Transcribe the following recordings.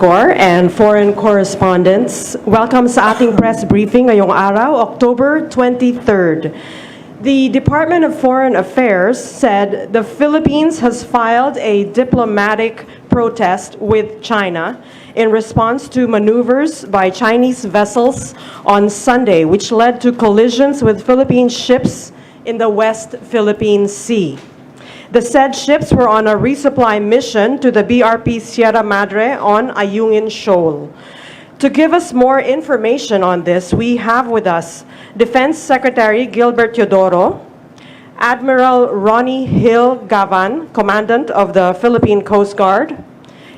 Corps and foreign correspondents. Welcome sa ating press briefing ngayong araw, October 23rd. The Department of Foreign Affairs said the Philippines has filed a diplomatic protest with China in response to maneuvers by Chinese vessels on Sunday, which led to collisions with Philippine ships in the West Philippine Sea. The said ships were on a resupply mission to the BRP Sierra Madre on Ayungin Shoal. To give us more information on this, we have with us Defense Secretary Gilbert Teodoro, Admiral Ronnie Hill Gavan, Commandant of the Philippine Coast Guard,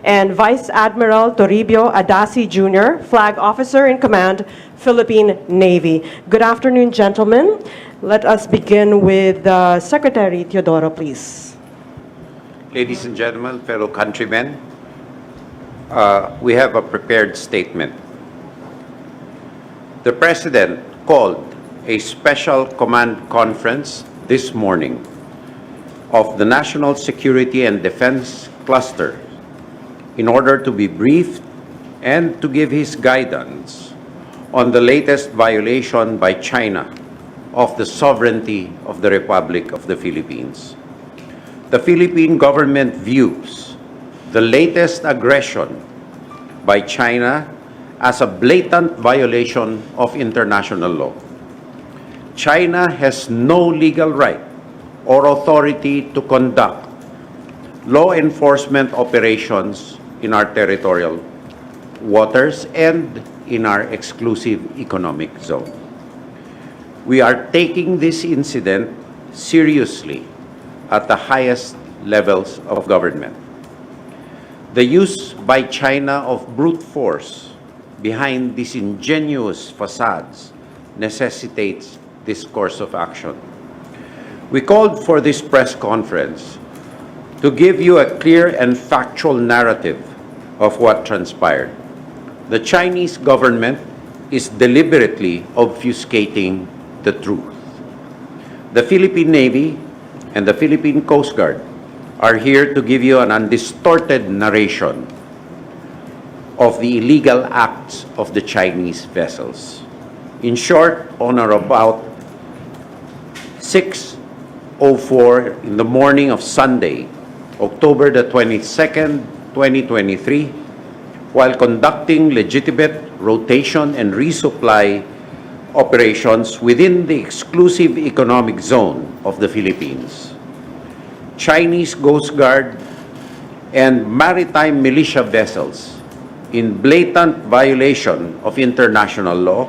and Vice Admiral Toribio Adasi Jr., Flag Officer in Command, Philippine Navy. Good afternoon, gentlemen. Let us begin with Secretary Teodoro, please. Ladies and gentlemen, fellow countrymen, we have a prepared statement. The President called a special command conference this morning of the National Security and Defense Cluster in order to be briefed and to give his guidance on the latest violation by China of the sovereignty of the Republic of the Philippines. The Philippine government views the latest aggression by China as a blatant violation of international law. China has no legal right or authority to conduct law enforcement operations in our territorial waters and in our exclusive economic zone. We are taking this incident seriously at the highest levels of government. The use by China of brute force behind disingenuous facades necessitates this course of action. We called for this press conference to give you a clear and factual narrative of what transpired. The Chinese government is deliberately obfuscating the truth. The Philippine Navy and the Philippine Coast Guard are here to give you an undistorted narration of the illegal acts of the Chinese vessels. In short, on or about 6:04 in the morning of Sunday, October the 22nd, 2023, while conducting legitimate rotation and resupply operations within the exclusive economic zone of the Philippines, Chinese Coast Guard and maritime militia vessels, in blatant violation of international law,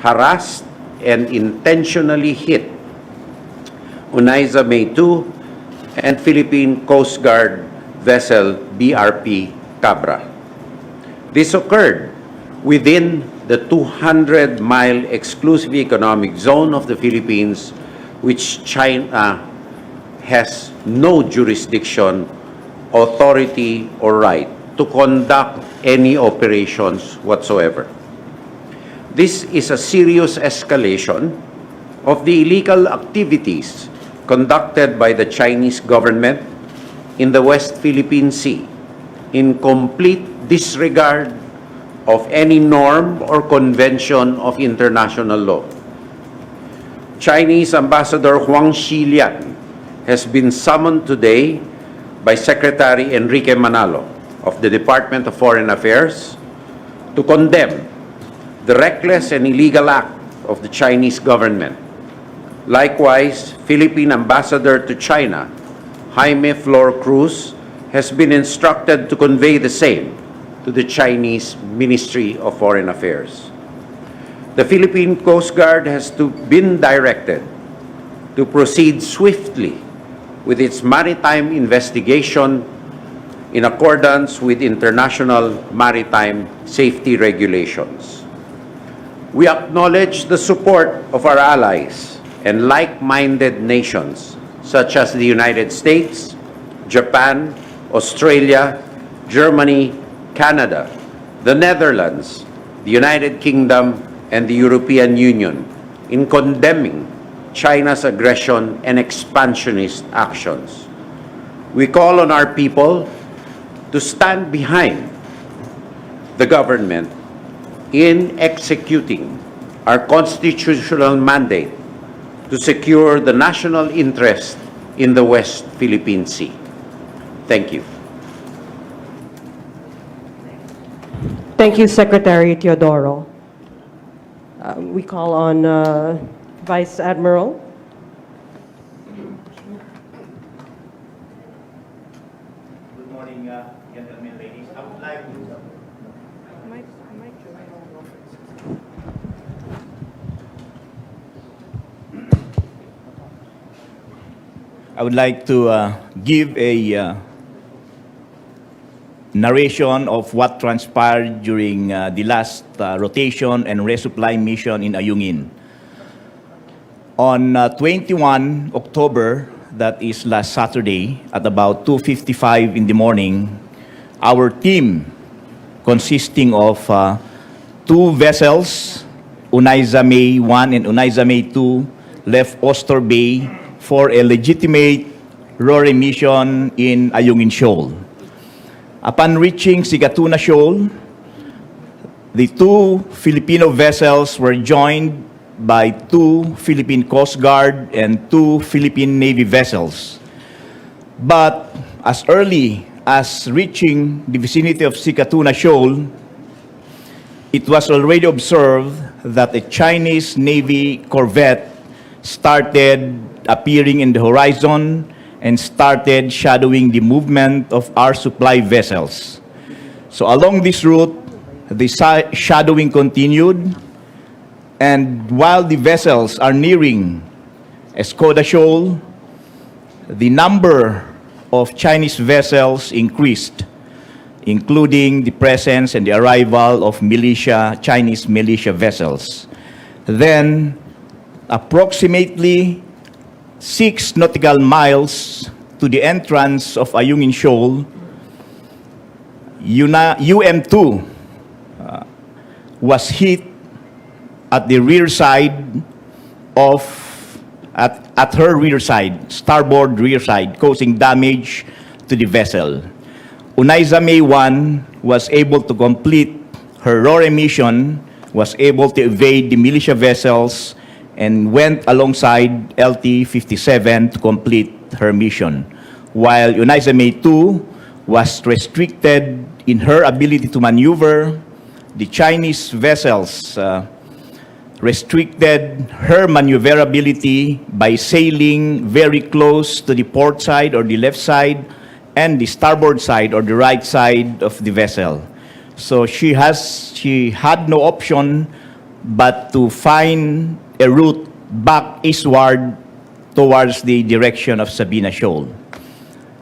harassed and intentionally hit Unaiza May 2 and Philippine Coast Guard vessel BRP Cabra. This occurred within the 200-mile exclusive economic zone of the Philippines, which China has no jurisdiction, authority, or right to conduct any operations whatsoever. This is a serious escalation of the illegal activities conducted by the Chinese government in the West Philippine Sea in complete disregard of any norm or convention of international law. Chinese Ambassador Huang Xilian has been summoned today by Secretary Enrique Manalo of the Department of Foreign Affairs to condemn the reckless and illegal act of the Chinese government. Likewise, Philippine Ambassador to China, Jaime Flor Cruz, has been instructed to convey the same to the Chinese Ministry of Foreign Affairs. The Philippine Coast Guard has been directed to proceed swiftly with its maritime investigation in accordance with international maritime safety regulations. We acknowledge the support of our allies and like-minded nations such as the United States, Japan, Australia, Germany, Canada, the Netherlands, the United Kingdom, and the European Union in condemning China's aggression and expansionist actions. We call on our people to stand behind the government in executing our constitutional mandate to secure the national interest in the West Philippine Sea. Thank you. Thank you, Secretary Teodoro. We call on Vice Admiral. Good morning, gentlemen, ladies. I would like to give a narration of what transpired during the last rotation and resupply mission in Ayungin. On 21 October, that is last Saturday, at about 2:55 in the morning, our team, consisting of two vessels, Unaiza May 1 and Unaiza May 2, left Oster Bay for a legitimate RORE mission in Ayungin Shoal. Upon reaching Sigatuna Shoal, the two Filipino vessels were joined by two Philippine Coast Guard and two Philippine Navy vessels. But as early as reaching the vicinity of Sigatuna Shoal, it was already observed that a Chinese Navy corvette started appearing in the horizon and started shadowing the movement of our supply vessels. So along this route, the shadowing continued, and while the vessels are nearing Escoda Shoal, the number of Chinese vessels increased, including the presence and the arrival of Chinese militia vessels. Then, approximately 6 nautical miles to the entrance of Ayungin Shoal, UM2 was hit at the rear side at her rear side, starboard rear side, causing damage to the vessel. Unaiza May 1 was able to complete her RORE mission, was able to evade the militia vessels, and went alongside LT-57 to complete her mission, while Unaiza May 2 was restricted in her ability to maneuver. The Chinese vessels restricted her maneuverability by sailing very close to the port side or the left side and the starboard side or the right side of the vessel. So she had no option but to find a route back eastward towards the direction of Sabina Shoal.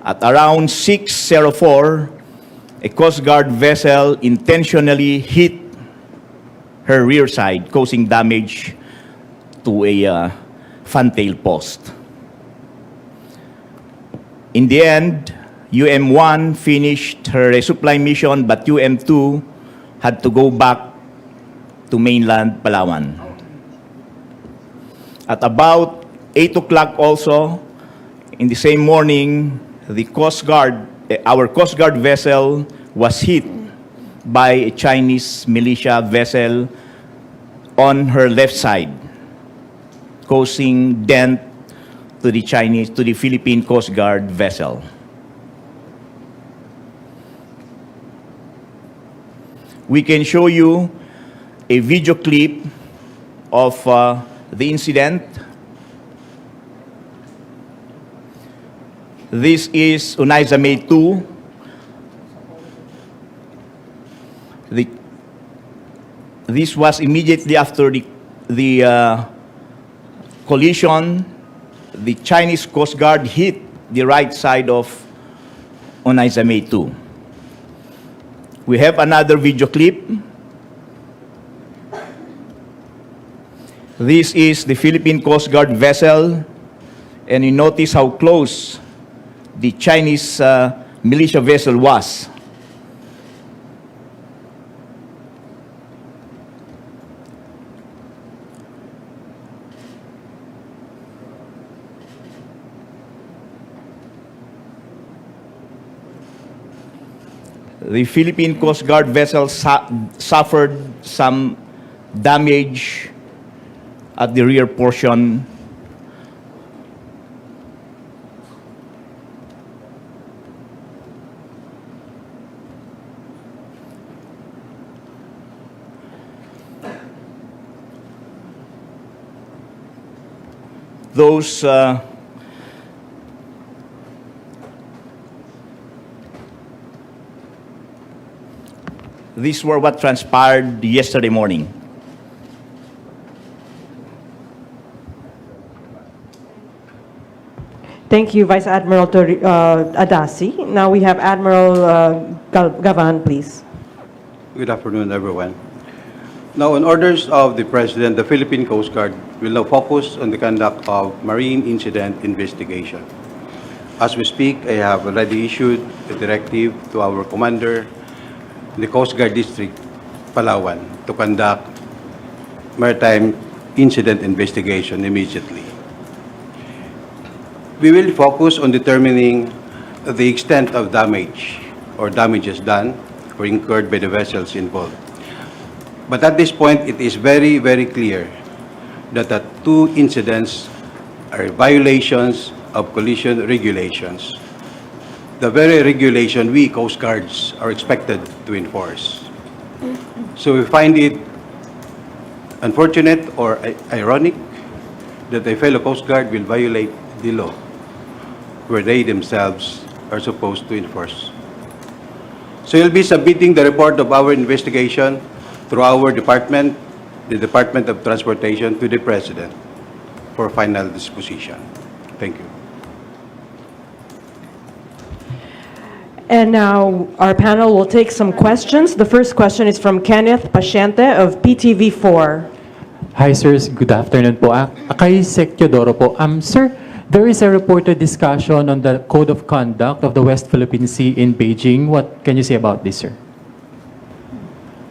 At around 6:04, a Coast Guard vessel intentionally hit her rear side, causing damage to a fantail post. In the end, UM1 finished her resupply mission, but UM2 had to go back to mainland Palawan. At about 8 o'clock also, in the same morning, our Coast Guard vessel was hit by a Chinese militia vessel on her left side, causing dent to the Philippine Coast Guard vessel. We can show you a video clip of the incident. This is Unaiza May 2. This was immediately after the collision. The Chinese Coast Guard hit the right side of Unaiza May 2. We have another video clip. This is the Philippine Coast Guard vessel, and you notice how close the Chinese militia vessel was. the Philippine Coast Guard vessel suffered some damage at the rear portion. Those these were what transpired yesterday morning. Thank you, Vice Admiral Adasi. Now we have Admiral Gavan, please. Good afternoon, everyone. Now, on orders of the President, the Philippine Coast Guard will now focus on the conduct of marine incident investigation. As we speak, I have already issued a directive to our commander in the Coast Guard District, Palawan, to conduct maritime incident investigation immediately. We will focus on determining the extent of damage or damages done or incurred by the vessels involved. But at this point, it is very, very clear that the two incidents are violations of collision regulations, the very regulation we Coast Guards are expected to enforce. So we find it unfortunate or ironic that a fellow Coast Guard will violate the law where they themselves are supposed to enforce. So we'll be submitting the report of our investigation through our department, the Department of Transportation, to the President for final disposition. Thank you. And now our panel will take some questions. The first question is from Kenneth Paciente of PTV4. Hi, sirs. Good afternoon po. Kay Sec. Teodoro po. Sir, there is a reported discussion on the Code of Conduct of the West Philippine Sea in Beijing. What can you say about this, sir?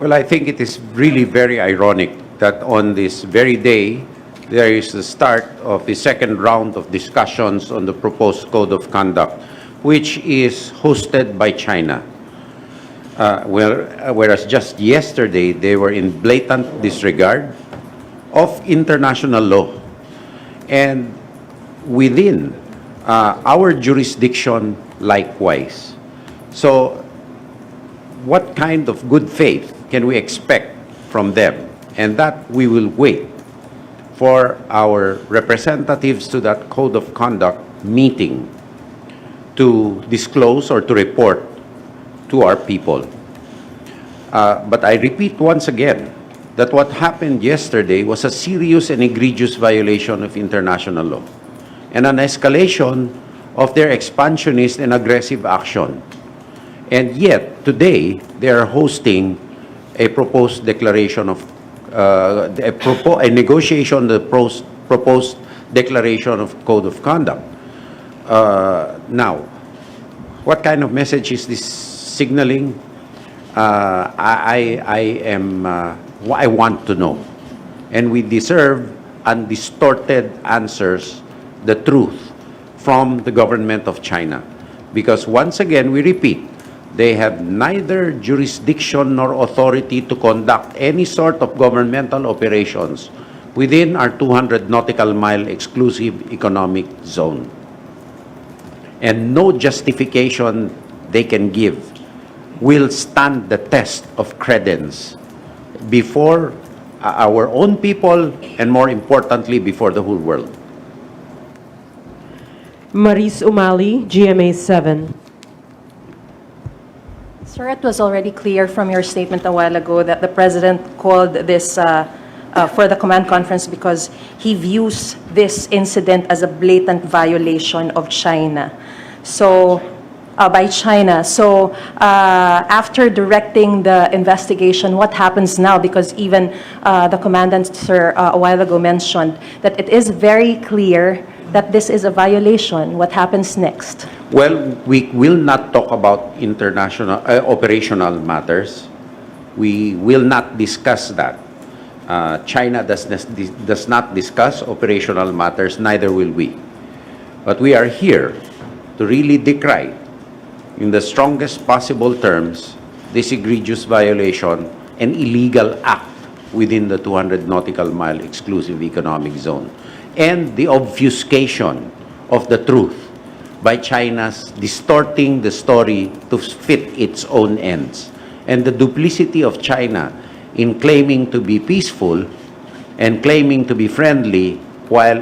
Well, I think it is really very ironic that on this very day, there is the start of the second round of discussions on the proposed Code of Conduct, which is hosted by China. Whereas just yesterday, they were in blatant disregard of international law. And within our jurisdiction, likewise. So, what kind of good faith can we expect from them? And that we will wait for our representatives to that Code of Conduct meeting to disclose or to report to our people. But I repeat once again that what happened yesterday was a serious and egregious violation of international law and an escalation of their expansionist and aggressive action. And yet, today, they are hosting a proposed declaration of, a negotiation, the proposed declaration of Code of Conduct. Now, what kind of message is this signaling? I want to know. And we deserve undistorted answers, the truth, from the government of China. Because once again, we repeat, they have neither jurisdiction nor authority to conduct any sort of governmental operations within our 200 nautical mile exclusive economic zone. And no justification they can give will stand the test of credence before our own people and, more importantly, before the whole world. Maris Umali, GMA 7. Sir, it was already clear from your statement a while ago that the President called this for the command conference because he views this incident as a blatant violation of China. So, by China. So, after directing the investigation, what happens now? Because even the commandant, sir, a while ago mentioned that it is very clear that this is a violation. What happens next? Well, we will not talk about international operational matters. We will not discuss that. China does not discuss operational matters, neither will we. But we are here to really decry in the strongest possible terms this egregious violation and illegal act within the 200 nautical mile exclusive economic zone, and the obfuscation of the truth by China's distorting the story to fit its own ends, and the duplicity of China in claiming to be peaceful and claiming to be friendly while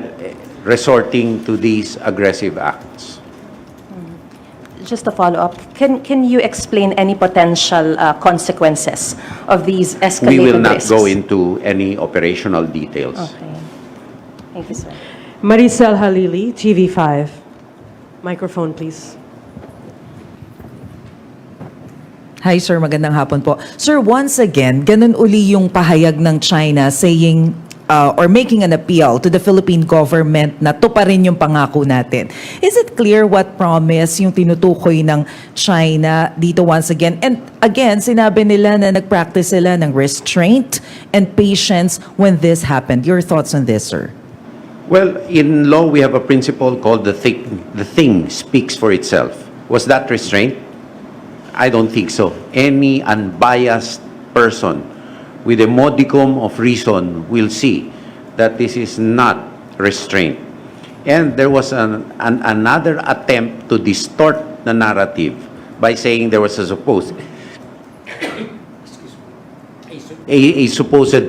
resorting to these aggressive acts. Just a follow-up, can you explain any potential consequences of these escalated We will not risks? go into any operational details. Okay. Thank you, sir. Maricel Halili, TV5. Microphone, please. Hi sir, magandang hapon po. Sir, once again, ganun uli yung pahayag ng China saying or making an appeal to the Philippine government na tuparin yung pangako natin. Is it clear what promise yung tinutukoy ng China dito once again? And again, sinabi nila na nag-practice sila ng restraint and patience when this happened. Your thoughts on this, sir? Well, in law, we have a principle called the thing speaks for itself. Was that restraint? I don't think so. Any unbiased person with a modicum of reason will see that this is not restraint. And there was another attempt to distort the narrative by saying there was a supposed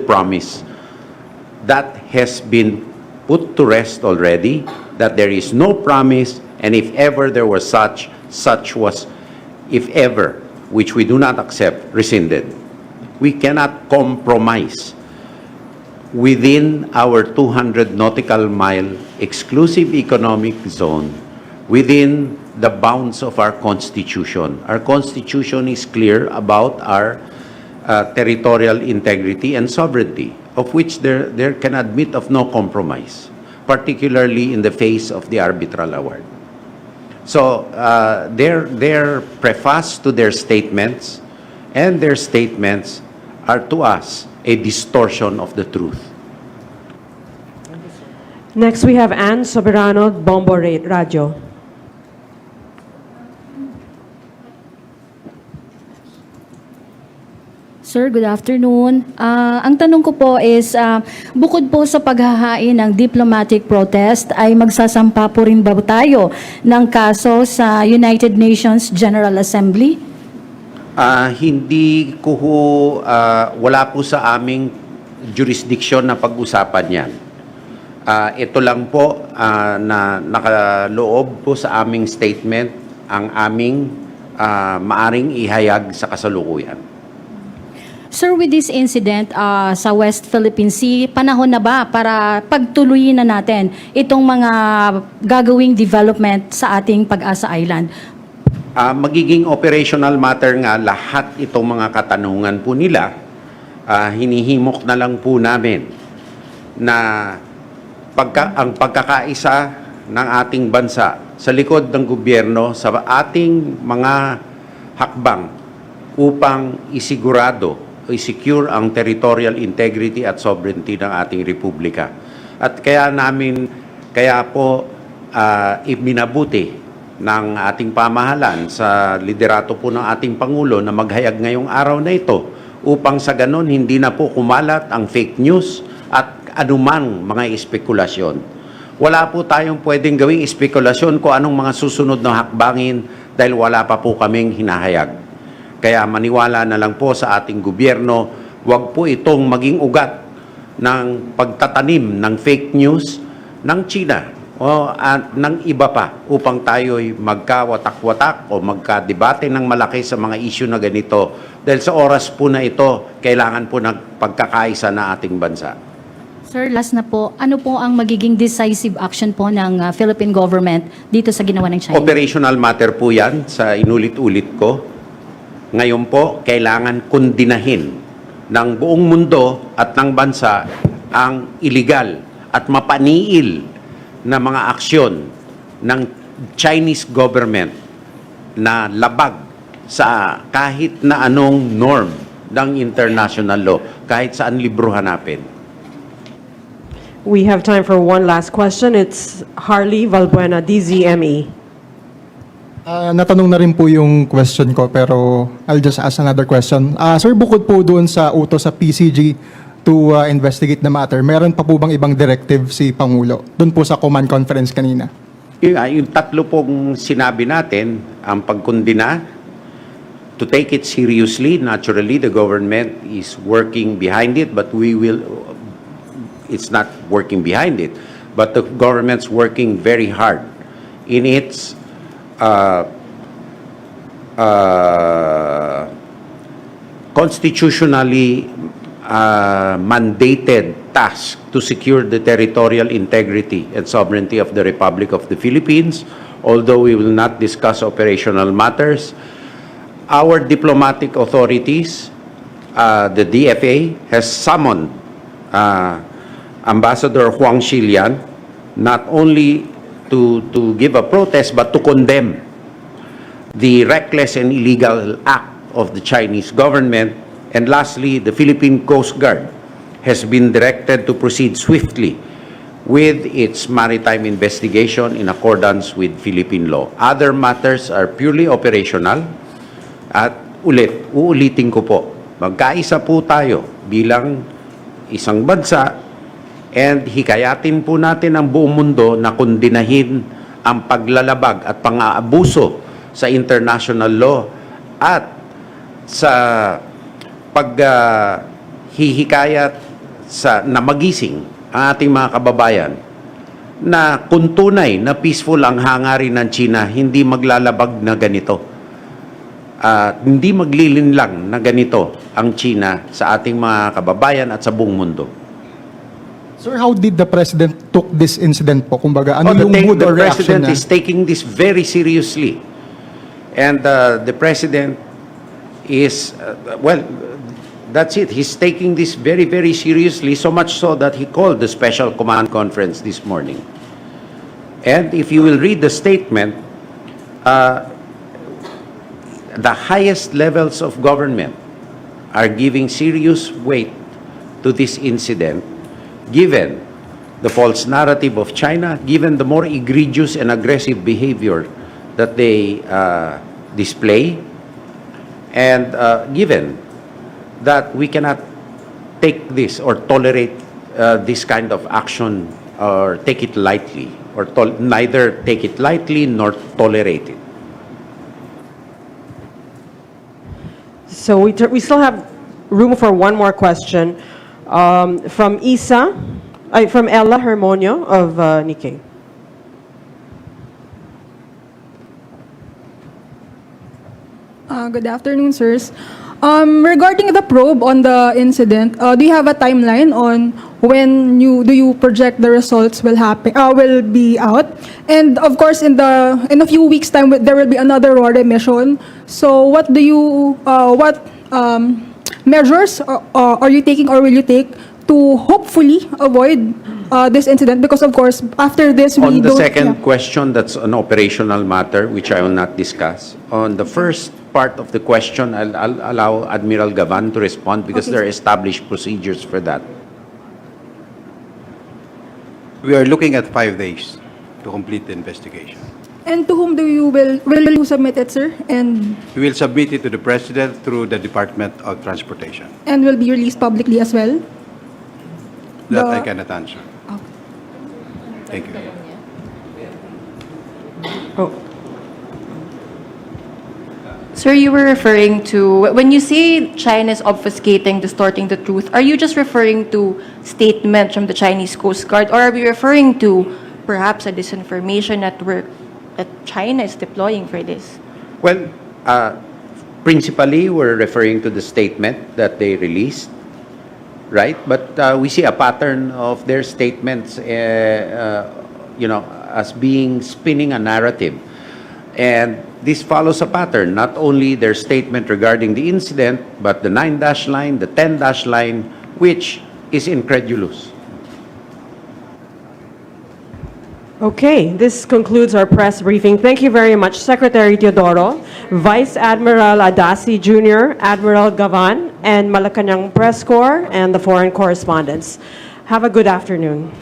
promise that has been put to rest already, that there is no promise, and if ever there was such was, if ever, which we do not accept, rescinded. We cannot compromise within our 200 nautical mile exclusive economic zone within the bounds of our Constitution. Our Constitution is clear about our territorial integrity and sovereignty, of which there can admit of no compromise, particularly in the face of the arbitral award. So their preface to their statements, and their statements are to us a distortion of the truth. Next, we have Ann Soberano, Bombo Radio. Sir, good afternoon. Ang tanong ko po is, bukod po sa paghahain ng diplomatic protest, ay magsasampa po rin ba tayo ng kaso sa United Nations General Assembly? Hindi ko wala po sa aming jurisdiction na pag-usapan yan. Ito lang po na nakaloob po sa aming statement ang aming maaring ihayag sa kasalukuyan. Sir, with this incident sa West Philippine Sea, panahon na ba para pagtuloyin na natin itong mga gagawing development sa ating Pag-asa Island? Magiging operational matter nga lahat itong mga katanungan po nila. Hinihimok na lang po namin na ang pagkakaisa ng ating bansa sa likod ng gobyerno sa ating mga hakbang upang isigurado o i-secure ang territorial integrity at sovereignty ng ating republika. At kaya po ibinabuti ng ating pamahalan sa liderato po ng ating Pangulo na maghayag ngayong araw na ito upang sa ganon hindi na po kumalat ang fake news at anumang mga espekulasyon. Wala po tayong pwedeng gawing espekulasyon kung anong mga susunod na hakbangin dahil wala pa po kaming hinahayag. Kaya maniwala na lang po sa ating gobyerno, wag po itong maging ugat ng pagtatanim ng fake news ng China o ng iba pa upang tayo'y magkawatak-watak o magkadebate ng malaki sa mga issue na ganito. Dahil sa oras po na ito, kailangan po ng pagkakaisa na ating bansa. Sir, last na po, ano po ang magiging decisive action po ng Philippine government dito sa ginawa ng China? Operational matter po yan sa inulit-ulit ko. Ngayon po, kailangan kundinahin ng buong mundo at ng bansa ang illegal at mapaniil na mga aksyon ng Chinese government na labag sa kahit na anong norm ng international law, kahit saan libro hanapin. We have time for one last question. It's Harley Valbuena, DZME. Natanong na rin po yung question ko pero I'll just ask another question. Sir, bukod po doon sa utos sa PCG to investigate the matter, meron pa po bang ibang directive si Pangulo doon po sa command conference kanina? Yung tatlo pong sinabi natin, ang pagkundina, to take it seriously, naturally the government is working behind it, but it's not working behind it, but the government's working very hard in its constitutionally mandated task to secure the territorial integrity and sovereignty of the Republic of the Philippines. Although we will not discuss operational matters, our diplomatic authorities, the DFA, has summoned Ambassador Huang Xilian not only to give a protest but to condemn the reckless and illegal act of the Chinese government. And lastly, the Philippine Coast Guard has been directed to proceed swiftly with its maritime investigation in accordance with Philippine law. Other matters are purely operational. At uulitin ko po, magkaisa po tayo bilang isang bansa and hikayatin po natin ang buong mundo na kundinahin ang paglalabag at pang-aabuso sa international law at sa paghihikayat na magising ang ating mga kababayan na kung tunay na peaceful ang hangarin ng China, hindi maglalabag na ganito. Hindi maglilinlang na ganito ang China sa ating mga kababayan at sa buong mundo. Sir, how did the President took this incident po? Kumbaga, ano yung mood The or reaction President niya? is taking this very seriously. And the President is, that's it. He's taking this very, very seriously, so much so that he called the Special Command Conference this morning. And if you will read the statement, the highest levels of government are giving serious weight to this incident, given the false narrative of China, given the more egregious and aggressive behavior that they display, and given that we cannot take this or tolerate this kind of action or take it lightly, or neither take it lightly nor tolerate it. So we still have room for one more question from from Ella Hermonio of Nikkei. Good afternoon, sirs. Regarding the probe on the incident, do you have a timeline on when do you project the results will be out? And of course, in a few weeks' time, there will be another RORE mission. So, what measures are you taking or will you take to hopefully avoid this incident? Because of course, after this, we On the don't. second question, that's an operational matter which I will not discuss. On the first part of the question, I'll allow Admiral Gavan to respond because Okay, there are established procedures for that. We are looking at 5 days to complete the investigation. And to whom will you submit it, sir? And We will submit it to the President through the Department of Transportation. will be released publicly as well? That The- I cannot answer. Thank you. Sir, you were referring to, when you say China is obfuscating, distorting the truth, are you just referring to statements from the Chinese Coast Guard, or are we referring to perhaps a disinformation network that China is deploying for this? Well, principally, we're referring to the statement that they released, right? But we see a pattern of their statements, as being spinning a narrative. And this follows a pattern, not only their statement regarding the incident, but the 9-dash line, the 10-dash line, which is incredulous. Okay, this concludes our press briefing. Thank you very much, Secretary Teodoro, Vice Admiral Adasi Jr., Admiral Gavan, and Malacanang Press Corps, and the foreign correspondents. Have a good afternoon.